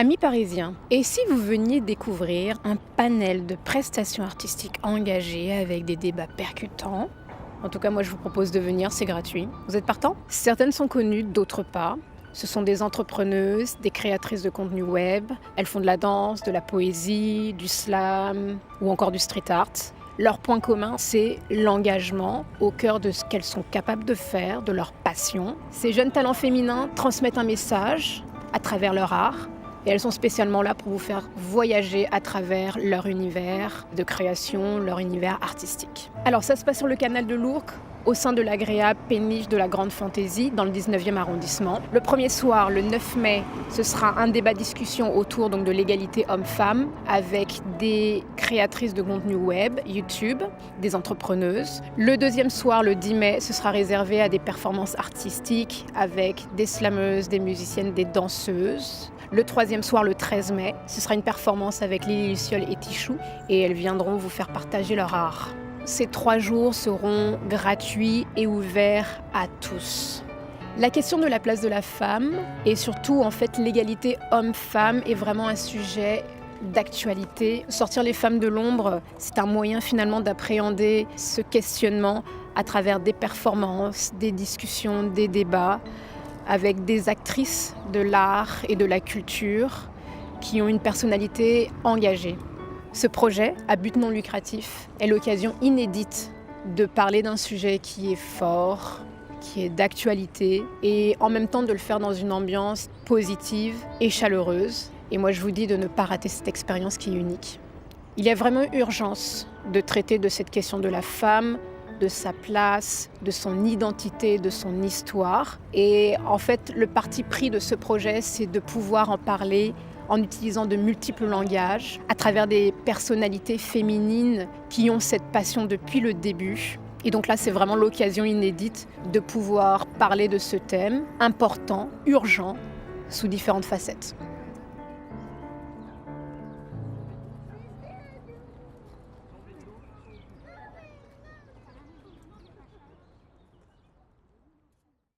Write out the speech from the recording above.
Amis parisiens, et si vous veniez découvrir un panel de prestations artistiques engagées avec des débats percutants? En tout cas, moi je vous propose de venir, c'est gratuit. Vous êtes partant? Certaines sont connues, d'autres pas. Ce sont des entrepreneuses, des créatrices de contenu web. Elles font de la danse, de la poésie, du slam ou encore du street art. Leur point commun, c'est l'engagement au cœur de ce qu'elles sont capables de faire, de leur passion. Ces jeunes talents féminins transmettent un message à travers leur art. Et elles sont spécialement là pour vous faire voyager à travers leur univers de création, leur univers artistique. Alors ça se passe sur le canal de l'Ourcq, au sein de l'agréable péniche de la Grande Fantaisie, dans le 19e arrondissement. Le premier soir, le 9 mai, ce sera un débat-discussion autour donc, de l'égalité homme-femme avec des créatrices de contenu web, YouTube, des entrepreneuses. Le deuxième soir, le 10 mai, ce sera réservé à des performances artistiques avec des slameuses, des musiciennes, des danseuses. Le troisième soir, le 13 mai, ce sera une performance avec Lily Luciole et Tichou et elles viendront vous faire partager leur art. Ces 3 jours seront gratuits et ouverts à tous. La question de la place de la femme et surtout en fait l'égalité homme-femme est vraiment un sujet d'actualité. Sortir les femmes de l'ombre, c'est un moyen finalement d'appréhender ce questionnement à travers des performances, des discussions, des débats avec des actrices de l'art et de la culture qui ont une personnalité engagée. Ce projet, à but non lucratif, est l'occasion inédite de parler d'un sujet qui est fort, qui est d'actualité, et en même temps de le faire dans une ambiance positive et chaleureuse. Et moi, je vous dis de ne pas rater cette expérience qui est unique. Il y a vraiment urgence de traiter de cette question de la femme, de sa place, de son identité, de son histoire. Et en fait, le parti pris de ce projet, c'est de pouvoir en parler en utilisant de multiples langages, à travers des personnalités féminines qui ont cette passion depuis le début. Et donc là, c'est vraiment l'occasion inédite de pouvoir parler de ce thème important, urgent, sous différentes facettes.